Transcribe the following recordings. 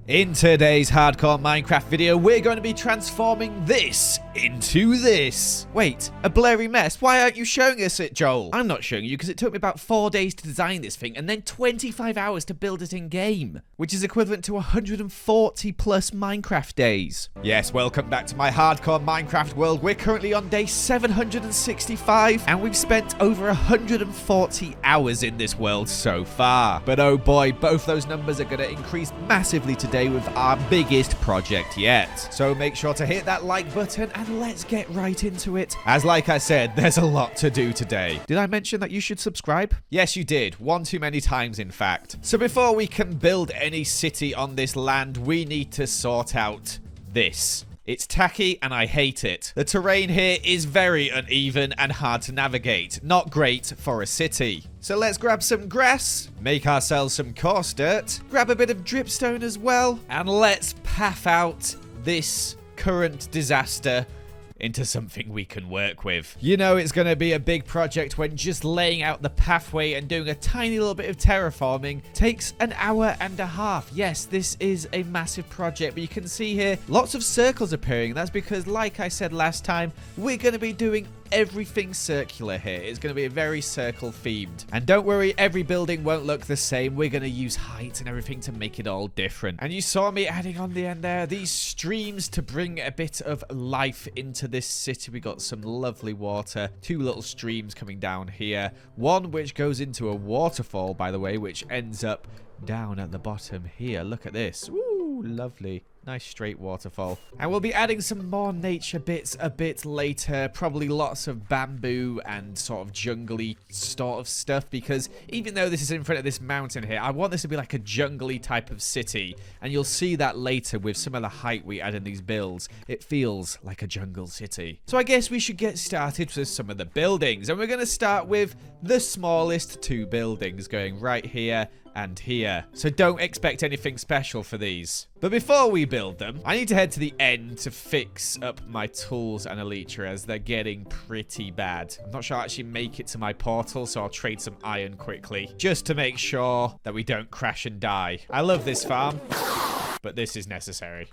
In today's hardcore Minecraft video, we're going to be transforming this into this. Wait, a blurry mess? Why aren't you showing us it, Joel? I'm not showing you because it took me about 4 days to design this thing and then 25 hours to build it in game, which is equivalent to 140 plus Minecraft days. Yes, welcome back to my hardcore Minecraft world. We're currently on day 765 and we've spent over 140 hours in this world so far. But oh boy, both those numbers are going to increase massively today with our biggest project yet. So make sure to hit that like button and let's get right into it. As like I said, there's a lot to do today. Did I mention that you should subscribe? Yes, you did. One too many times, in fact. So before we can build any city on this land, we need to sort out this. It's tacky and I hate it. The terrain here is very uneven and hard to navigate. Not great for a city. So let's grab some grass, make ourselves some coarse dirt, grab a bit of dripstone as well, and let's path out this current disaster into something we can work with. You know it's going to be a big project when just laying out the pathway and doing a tiny little bit of terraforming takes an hour and a half. Yes, this is a massive project, but you can see here lots of circles appearing. That's because, like I said last time, we're going to be doing everything circular here. It's going to be very circle themed. And don't worry, every building won't look the same. We're going to use height and everything to make it all different. And you saw me adding on the end there these streams to bring a bit of life into this city. We got some lovely water, two little streams coming down here, one which goes into a waterfall, by the way, which ends up down at the bottom here. Look at this. Ooh, lovely. Nice straight waterfall. And we'll be adding some more nature bits a bit later. Probably lots of bamboo and sort of jungly sort of stuff. Because even though this is in front of this mountain here, I want this to be like a jungly type of city. And you'll see that later with some of the height we add in these builds. It feels like a jungle city. So I guess we should get started with some of the buildings. And we're going to start with the smallest two buildings going right here and here. So don't expect anything special for these. But before we build them, I need to head to the end to fix up my tools and elytra as they're getting pretty bad. I'm not sure I'll actually make it to my portal, so I'll trade some iron quickly just to make sure that we don't crash and die. I love this farm, but this is necessary.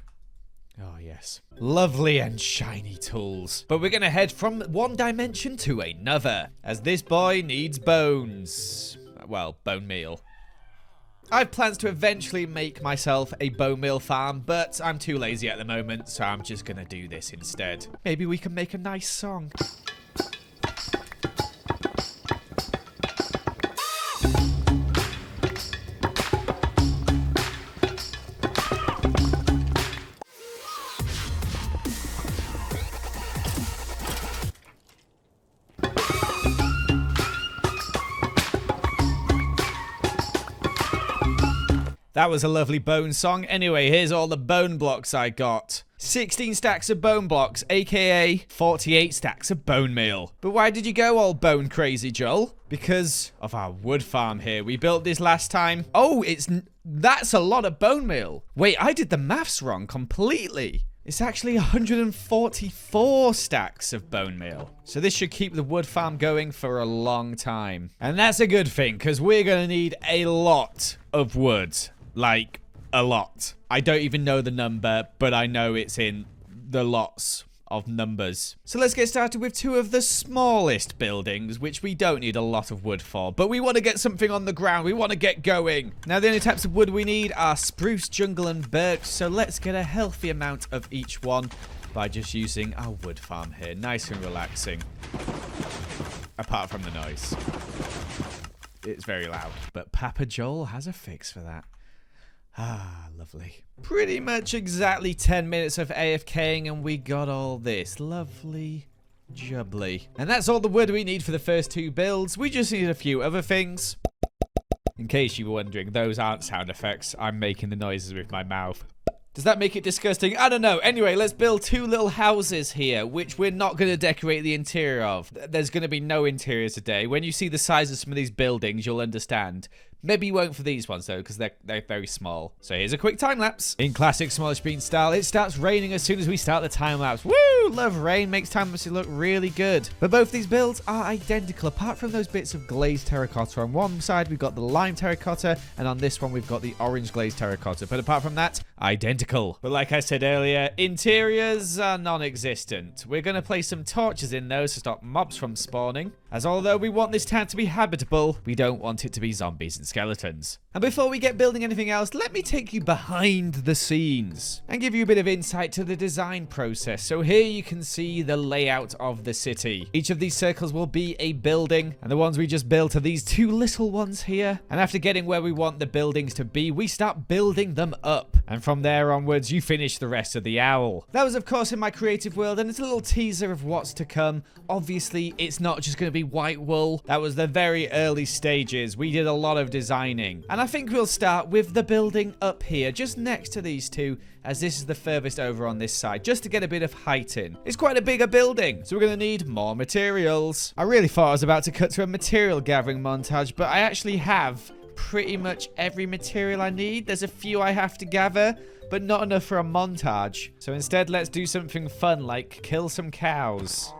Oh, yes. Lovely and shiny tools. But we're going to head from one dimension to another, as this boy needs bones. Well, bone meal. I have plans to eventually make myself a bone meal farm, but I'm too lazy at the moment, so I'm just going to do this instead. Maybe we can make a nice song. That was a lovely bone song. Anyway, here's all the bone blocks I got. 16 stacks of bone blocks, aka 48 stacks of bone meal. But why did you go all bone crazy, Joel? Because of our wood farm here. We built this last time. Oh, that's a lot of bone meal. Wait, I did the maths wrong completely. It's actually 144 stacks of bone meal. So this should keep the wood farm going for a long time. And that's a good thing, because we're going to need a lot of wood. Like, a lot. I don't even know the number, but I know it's in the lots of numbers. So let's get started with two of the smallest buildings, which we don't need a lot of wood for. But we want to get something on the ground. We want to get going. Now, the only types of wood we need are spruce, jungle, and birch. So let's get a healthy amount of each one by just using our wood farm here. Nice and relaxing. Apart from the noise. It's very loud. But Papa Joel has a fix for that. Ah, lovely. Pretty much exactly 10 minutes of AFKing and we got all this. Lovely jubbly. And that's all the wood we need for the first two builds. We just need a few other things. In case you were wondering, those aren't sound effects. I'm making the noises with my mouth. Does that make it disgusting? I don't know. Anyway, let's build two little houses here, which we're not going to decorate the interior of. There's going to be no interior today. When you see the size of some of these buildings, you'll understand. Maybe you won't for these ones, though, because they're very small. So here's a quick time-lapse. In classic Smallishbeans style, it starts raining as soon as we start the time-lapse. Woo! Love rain. Makes time-lapses look really good. But both these builds are identical, apart from those bits of glazed terracotta. On one side, we've got the lime terracotta, and on this one, we've got the orange glazed terracotta. But apart from that, identical. But like I said earlier, interiors are non-existent. We're going to place some torches in those to stop mobs from spawning, as although we want this town to be habitable, we don't want it to be zombies and skeletons. And before we get building anything else, let me take you behind the scenes and give you a bit of insight to the design process. So here you can see the layout of the city. Each of these circles will be a building, and the ones we just built are these two little ones here. And after getting where we want the buildings to be, we start building them up. And from there onwards, you finish the rest of the owl. That was, of course, in my creative world, and it's a little teaser of what's to come. Obviously, it's not just going to be white wool. That was the very early stages. We did a lot of designing. And I think we'll start with the building up here, just next to these two, as this is the furthest over on this side, just to get a bit of height in. It's quite a bigger building, so we're going to need more materials. I really thought I was about to cut to a material gathering montage, but I actually have pretty much every material I need. There's a few I have to gather, but not enough for a montage. So instead, let's do something fun, like kill some cows.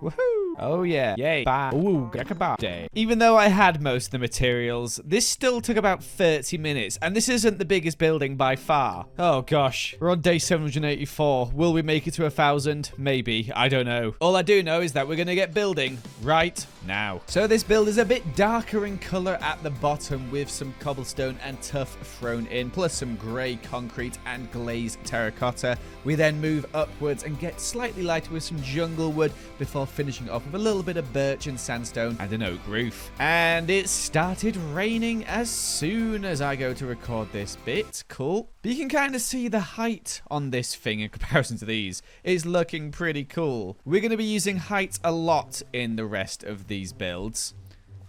Woohoo! Oh yeah. Yay. Bye. Ooh, kebab day. Even though I had most of the materials, this still took about 30 minutes, and this isn't the biggest building by far. Oh gosh. We're on day 784. Will we make it to 1,000? Maybe. I don't know. All I do know is that we're gonna get building right now. So this build is a bit darker in color at the bottom, with some cobblestone and tuff thrown in, plus some grey concrete and glazed terracotta. We then move upwards and get slightly lighter with some jungle wood before finishing off with a little bit of birch and sandstone and an oak roof. And it started raining as soon as I go to record this bit. Cool. But you can kind of see the height on this thing in comparison to these. It's looking pretty cool. We're going to be using height a lot in the rest of these builds,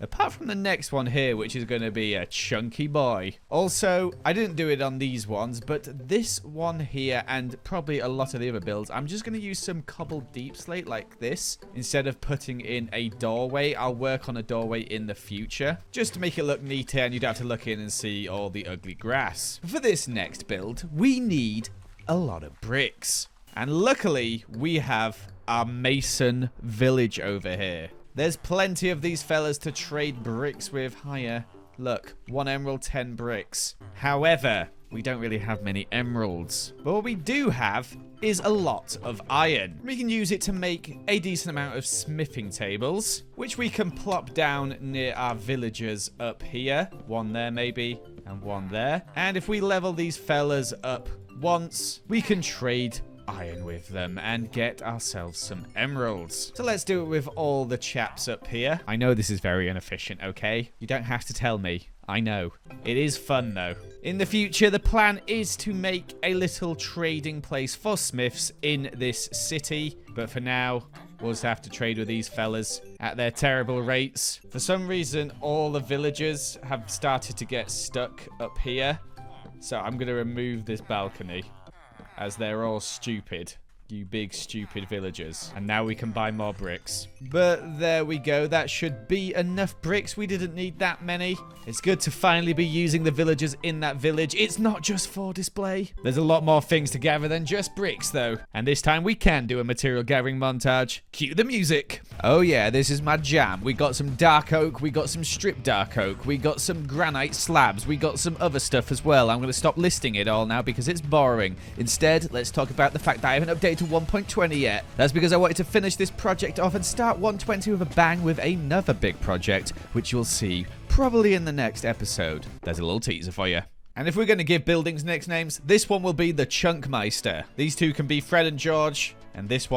apart from the next one here, which is going to be a chunky boy. Also, I didn't do it on these ones, but this one here and probably a lot of the other builds, I'm just going to use some cobbled deep slate like this. Instead of putting in a doorway, I'll work on a doorway in the future, just to make it look neater and you don't have to look in and see all the ugly grass. For this next build, we need a lot of bricks. And luckily, we have our mason village over here. There's plenty of these fellas to trade bricks with. Hiya. Look, 1 emerald, 10 bricks. However, we don't really have many emeralds. But what we do have is a lot of iron. We can use it to make a decent amount of smithing tables, which we can plop down near our villagers up here. 1 there maybe, and 1 there. And if we level these fellas up once, we can trade iron with them and get ourselves some emeralds. So let's do it with all the chaps up here. I know this is very inefficient, okay? You don't have to tell me. I know. It is fun though. In the future, the plan is to make a little trading place for smiths in this city. But for now, we'll just have to trade with these fellas at their terrible rates. For some reason, all the villagers have started to get stuck up here. So I'm going to remove this balcony, as they're all stupid. You big stupid villagers. And now we can buy more bricks. But there we go. That should be enough bricks. We didn't need that many. It's good to finally be using the villagers in that village. It's not just for display. There's a lot more things to gather than just bricks, though. And this time we can do a material gathering montage. Cue the music. Oh yeah, this is my jam. We got some dark oak. We got some stripped dark oak. We got some granite slabs. We got some other stuff as well. I'm going to stop listing it all now because it's boring. Instead, let's talk about the fact that I haven't updated to 1.20 yet. That's because I wanted to finish this project off and start 120 with a bang with another big project, which you'll see probably in the next episode. There's a little teaser for you. And if we're going to give buildings nicknames, this one will be the Chunkmeister. These two can be Fred and George, and this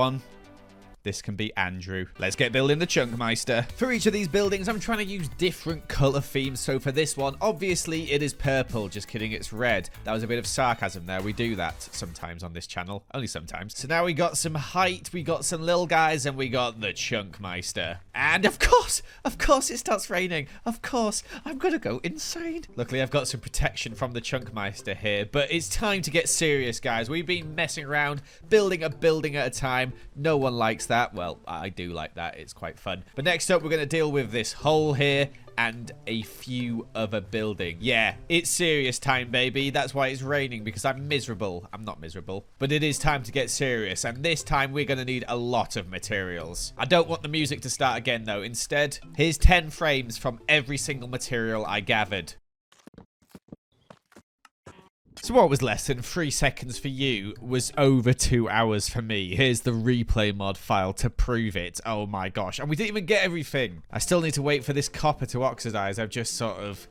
can be Andrew. Let's get building the Chunkmeister. For each of these buildings, I'm trying to use different color themes. So for this one, obviously it is purple. Just kidding, it's red. That was a bit of sarcasm there. We do that sometimes on this channel. Only sometimes. So now we got some height, we got some little guys, and we got the Chunkmeister. And of course it starts raining. Of course, I'm gonna go insane. Luckily, I've got some protection from the Chunkmeister here, but it's time to get serious, guys. We've been messing around, building a building at a time. No one likes that? Well, I do like that. It's quite fun. But next up, we're going to deal with this hole here and a few other building. Yeah, it's serious time, baby. That's why it's raining, because I'm miserable. I'm not miserable, but it is time to get serious. And this time, we're going to need a lot of materials. I don't want the music to start again, though. Instead, here's 10 frames from every single material I gathered. So what was less than 3 seconds for you was over 2 hours for me. Here's the replay mod file to prove it. Oh my gosh. And we didn't even get everything. I still need to wait for this copper to oxidize. I've just sort of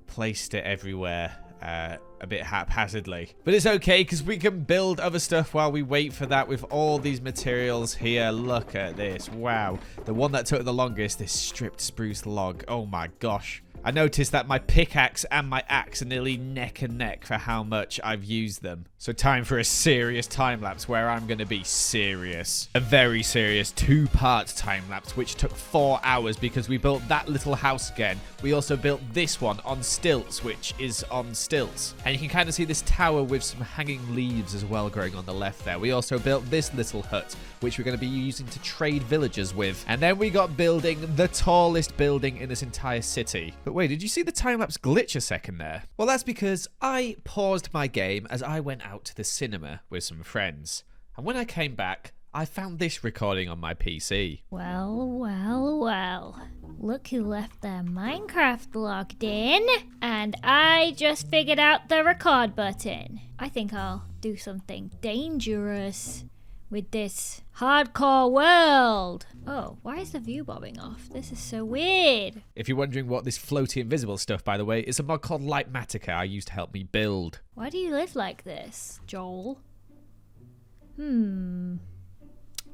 placed it everywhere a bit haphazardly. But it's okay, because we can build other stuff while we wait for that with all these materials here. Look at this. Wow. The one that took the longest, this stripped spruce log. Oh my gosh. I noticed that my pickaxe and my axe are nearly neck and neck for how much I've used them. So time for a serious time-lapse where I'm going to be serious. A very serious 2-part time-lapse, which took 4 hours because we built that little house again. We also built this one on stilts, which is on stilts. And you can kind of see this tower with some hanging leaves as well growing on the left there. We also built this little hut, which we're going to be using to trade villagers with. And then we got building the tallest building in this entire city. But wait, did you see the time-lapse glitch a second there? Well, that's because I paused my game as I went out to the cinema with some friends. And when I came back, I found this recording on my PC. Well, well, well. Look who left their Minecraft logged in. And I just figured out the record button. I think I'll do something dangerous with this hardcore world. Oh, why is the view bobbing off? This is so weird. If you're wondering what this floaty invisible stuff, by the way, is a mod called Lightmatica I used to help me build. Why do you live like this, Joel?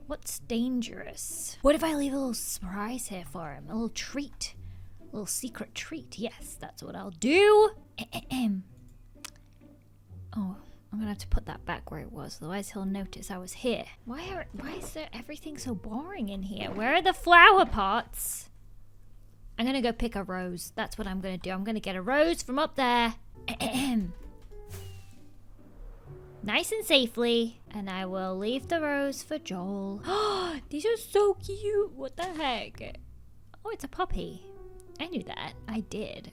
What's dangerous? What if I leave a little surprise here for him? A little treat. A little secret treat. Yes, that's what I'll do. Oh, I'm gonna have to put that back where it was, otherwise he'll notice I was here. Why is there everything so boring in here? Where are the flower pots? I'm gonna go pick a rose. That's what I'm gonna do. I'm gonna get a rose from up there. Nice and safely. And I will leave the rose for Joel. These are so cute. What the heck? Oh, it's a puppy. I knew that. I did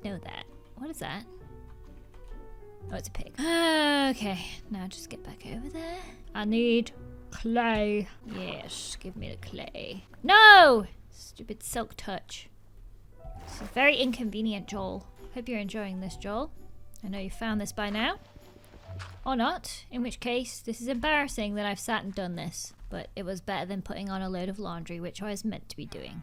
know that. What is that? Oh, it's a pig. Okay, now just get back over there. I need clay. Yes, give me the clay. No! Stupid silk touch. This is very inconvenient, Joel. Hope you're enjoying this, Joel. I know you found this by now. Or not, in which case, this is embarrassing that I've sat and done this. But it was better than putting on a load of laundry, which I was meant to be doing.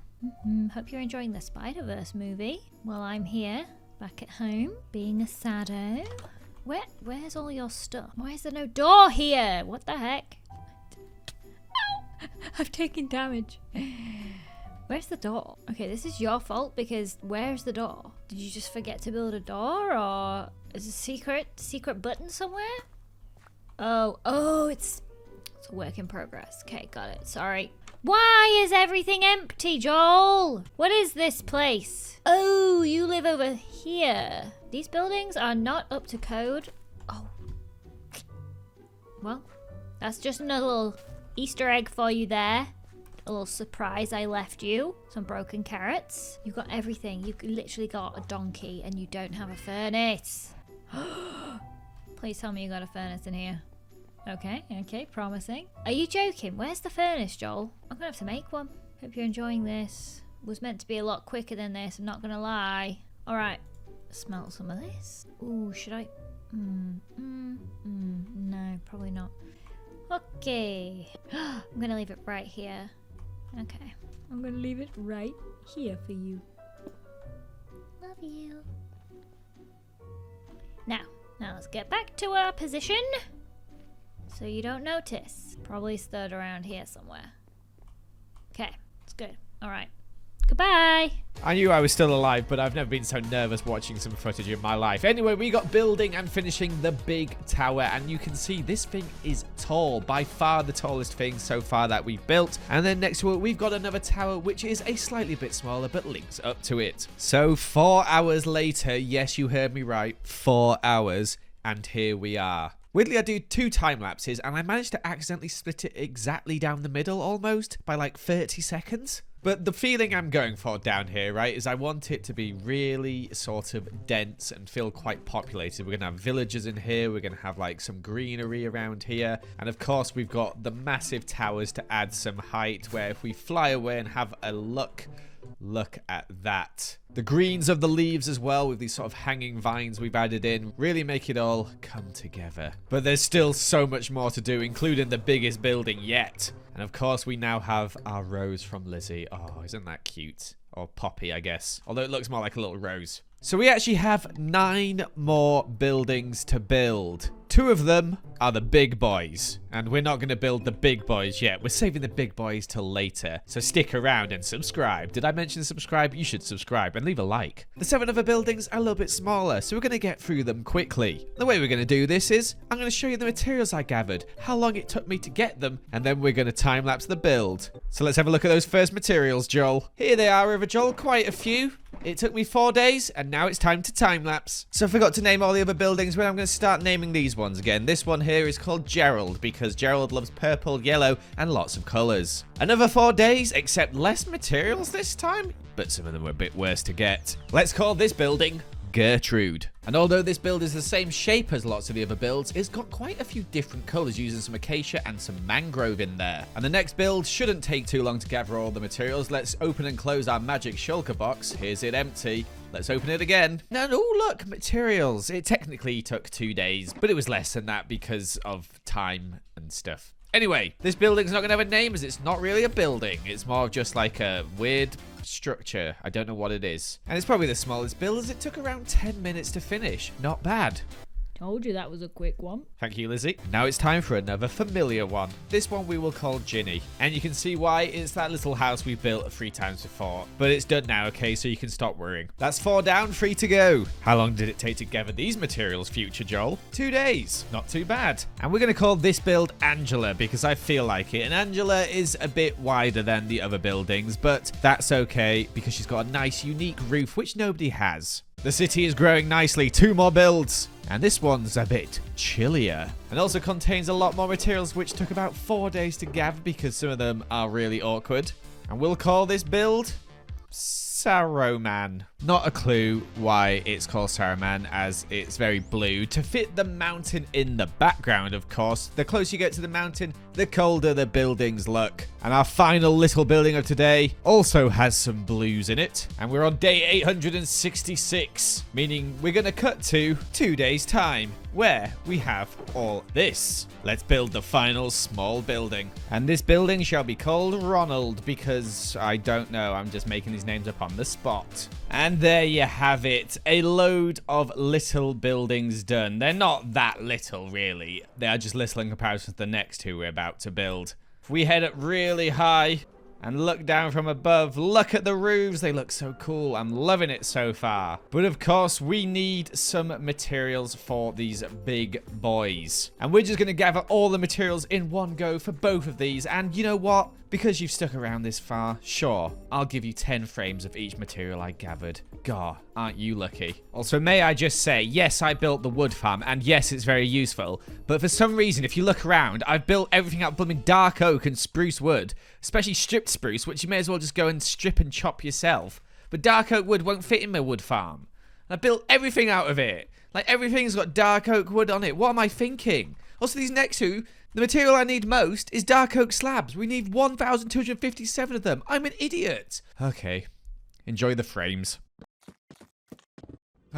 Hope you're enjoying the Spider-Verse movie. While I'm here, back at home, being a saddo. Where's all your stuff? Why is there no door here? What the heck? Ow! I've taken damage. Where's the door? Okay, this is your fault because where's the door? Did you just forget to build a door, or is a secret button somewhere? Oh, it's a work in progress. Okay, got it. Sorry. Why is everything empty, Joel? What is this place? Oh, you live over here. These buildings are not up to code. Oh. Well, that's just another little Easter egg for you there. A little surprise I left you. Some broken carrots. You've got everything. You've literally got a donkey and you don't have a furnace. Please tell me you got a furnace in here. Okay, promising. Are you joking? Where's the furnace, Joel? I'm gonna have to make one. Hope you're enjoying this. It was meant to be a lot quicker than this, I'm not gonna lie. Alright, smell some of this. Ooh, should I? No, probably not. Okay. I'm gonna leave it right here. Okay. I'm gonna leave it right here for you. Love you. Now let's get back to our position. So you don't notice. Probably stood around here somewhere. Okay, it's good. Alright. Goodbye. I knew I was still alive, but I've never been so nervous watching some footage in my life. Anyway, we got building and finishing the big tower, and you can see this thing is tall. By far the tallest thing so far that we've built. And then next to it, we've got another tower, which is a slightly bit smaller, but links up to it. So 4 hours later, yes, you heard me right, 4 hours, and here we are. Weirdly, I do 2 time lapses and I managed to accidentally split it exactly down the middle almost by like 30 seconds. But the feeling I'm going for down here, right, is I want it to be really sort of dense and feel quite populated. We're going to have villagers in here. We're going to have like some greenery around here. And of course, we've got the massive towers to add some height, where if we fly away and have a look at that. The greens of the leaves as well, with these sort of hanging vines we've added in, really make it all come together. But there's still so much more to do, including the biggest building yet. And of course, we now have our rose from Lizzie. Oh, isn't that cute? Or Poppy, I guess. Although it looks more like a little rose. So we actually have 9 more buildings to build. 2 of them are the big boys. And we're not going to build the big boys yet. We're saving the big boys till later. So stick around and subscribe. Did I mention subscribe? You should subscribe and leave a like. The 7 other buildings are a little bit smaller, so we're going to get through them quickly. The way we're going to do this is, I'm going to show you the materials I gathered, how long it took me to get them, and then we're going to time-lapse the build. So let's have a look at those first materials, Joel. Here they are, River Joel, quite a few. It took me 4 days, and now it's time to time-lapse. So I forgot to name all the other buildings, but I'm going to start naming these ones again. This one here is called Gerald, because Gerald loves purple, yellow, and lots of colours. Another 4 days, except less materials this time, but some of them were a bit worse to get. Let's call this building Gertrude. And although this build is the same shape as lots of the other builds, it's got quite a few different colours, using some acacia and some mangrove in there. And the next build shouldn't take too long to gather all the materials. Let's open and close our magic shulker box. Here's it empty. Let's open it again. And oh look, materials. It technically took 2 days, but it was less than that because of time and stuff. Anyway, this building's not going to have a name, as it's not really a building. It's more of just like a weird structure. I don't know what it is. And it's probably the smallest build, as it took around 10 minutes to finish. Not bad. Told you that was a quick one. Thank you, Lizzie. Now it's time for another familiar one. This one we will call Ginny. And you can see why. It's that little house we built 3 times before. But it's done now, okay? So you can stop worrying. That's 4 down, 3 to go. How long did it take to gather these materials, future Joel? 2 days. Not too bad. And we're going to call this build Angela, because I feel like it. And Angela is a bit wider than the other buildings, but that's okay, because she's got a nice, unique roof, which nobody has. The city is growing nicely. 2 more builds. And this one's a bit chillier. And also contains a lot more materials, which took about 4 days to gather, because some of them are really awkward. And we'll call this build Saruman. Not a clue why it's called Saruman, as it's very blue. To fit the mountain in the background, of course. The closer you get to the mountain, the colder the buildings look. And our final little building of today also has some blues in it. And we're on day 866, meaning we're going to cut to 2 days' time, where we have all this. Let's build the final small building. And this building shall be called Ronald, because I don't know, I'm just making these names up on the spot. And there you have it. A load of little buildings done. They're not that little, really. They are just little in comparison to the next 2 we're about to build. If we head up really high and look down from above, look at the roofs. They look so cool. I'm loving it so far. But of course, we need some materials for these big boys. And we're just going to gather all the materials in one go for both of these. And you know what? Because you've stuck around this far, sure, I'll give you 10 frames of each material I gathered. God, aren't you lucky? Also, may I just say, yes, I built the wood farm, and yes, it's very useful. But for some reason, if you look around, I've built everything out of blooming dark oak and spruce wood. Especially stripped spruce, which you may as well just go and strip and chop yourself. But dark oak wood won't fit in my wood farm. I built everything out of it. Like, everything's got dark oak wood on it. What am I thinking? Also, these next 2... the material I need most is dark oak slabs. We need 1,257 of them. I'm an idiot. Okay. Enjoy the frames.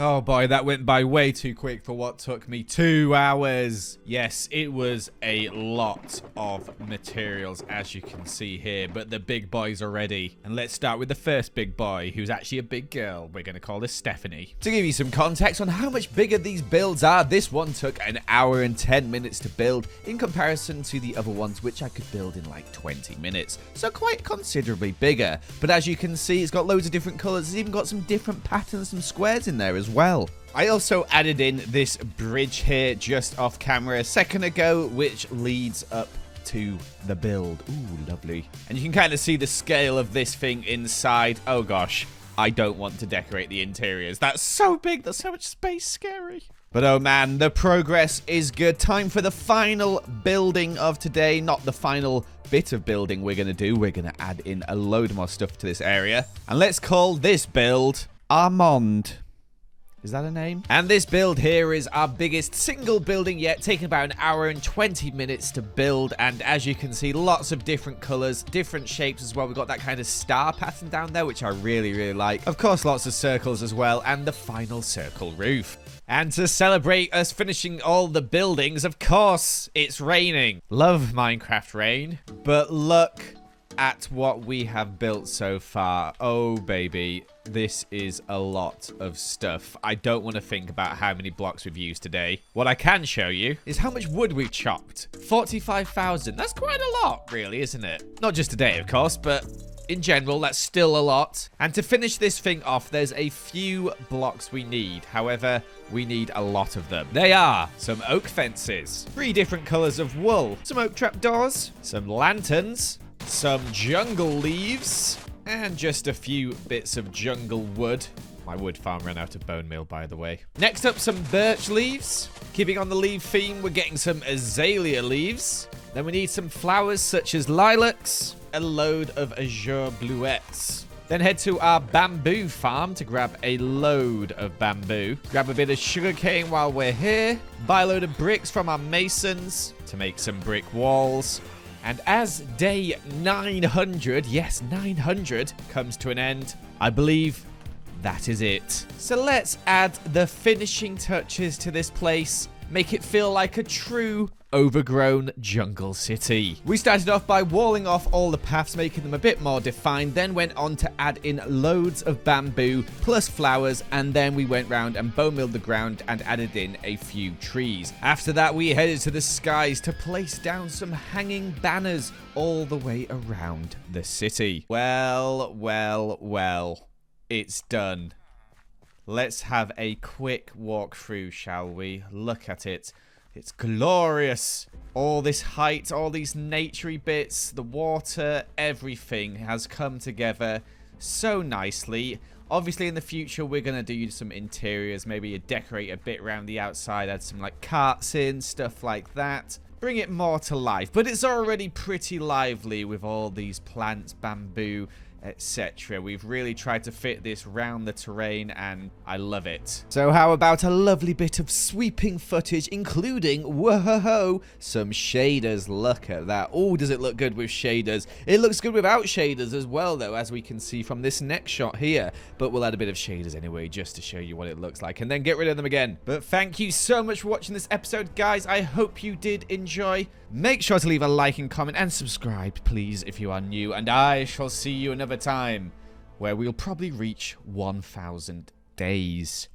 Oh boy, that went by way too quick for what took me 2 hours. Yes, it was a lot of materials, as you can see here, but the big boys are ready. And let's start with the first big boy, who's actually a big girl. We're going to call this Stephanie. To give you some context on how much bigger these builds are, this one took 1 hour and 10 minutes to build in comparison to the other ones, which I could build in like 20 minutes. So quite considerably bigger. But as you can see, it's got loads of different colors. It's even got some different patterns, some squares in there as well. I also added in this bridge here just off camera a second ago, which leads up to the build. Ooh, lovely. And you can kind of see the scale of this thing inside. Oh gosh, I don't want to decorate the interiors. That's so big. That's so much space. Scary. But oh man, the progress is good. Time for the final building of today. Not the final bit of building we're going to do. We're going to add in a load more stuff to this area. And let's call this build Armand. Is that a name? And this build here is our biggest single building yet, taking about an hour and 20 minutes to build. And as you can see, lots of different colors, different shapes as well. We've got that kind of star pattern down there, which I really, really like. Of course, lots of circles as well, and the final circle roof. And to celebrate us finishing all the buildings, of course, it's raining. Love Minecraft rain, but look at what we have built so far. Oh, baby. This is a lot of stuff. I don't want to think about how many blocks we've used today. What I can show you is how much wood we've chopped. 45,000. That's quite a lot, really, isn't it? Not just today, of course, but in general, that's still a lot. And to finish this thing off, there's a few blocks we need. However, we need a lot of them. They are some oak fences, 3 different colors of wool, some oak trapdoors, some lanterns, some jungle leaves, and just a few bits of jungle wood. My wood farm ran out of bone meal, by the way. Next up, some birch leaves. Keeping on the leaf theme, we're getting some azalea leaves. Then we need some flowers such as lilacs, a load of azure bluettes. Then head to our bamboo farm to grab a load of bamboo. Grab a bit of sugarcane while we're here. Buy a load of bricks from our masons to make some brick walls. And as day 900, yes, 900, comes to an end, I believe that is it. So let's add the finishing touches to this place. Make it feel like a true overgrown jungle city. We started off by walling off all the paths, making them a bit more defined, then went on to add in loads of bamboo plus flowers, and then we went round and bone milled the ground and added in a few trees. After that, we headed to the skies to place down some hanging banners all the way around the city. Well, well, well, it's done. Let's have a quick walk through, shall we? Look at it. It's glorious. All this height, all these naturey bits, the water, everything has come together so nicely. Obviously, in the future, we're going to do some interiors, maybe decorate a bit around the outside, add some like carts in, stuff like that. Bring it more to life. But it's already pretty lively with all these plants, bamboo, etc. We've really tried to fit this round the terrain, and I love it. So how about a lovely bit of sweeping footage, including, whoa, some shaders. Look at that. Oh, does it look good with shaders? It looks good without shaders as well, though, as we can see from this next shot here. But we'll add a bit of shaders anyway, just to show you what it looks like, and then get rid of them again. But thank you so much for watching this episode, guys. I hope you did enjoy. Make sure to leave a like and comment and subscribe, please, if you are new. And I shall see you another time where we'll probably reach 1,000 days.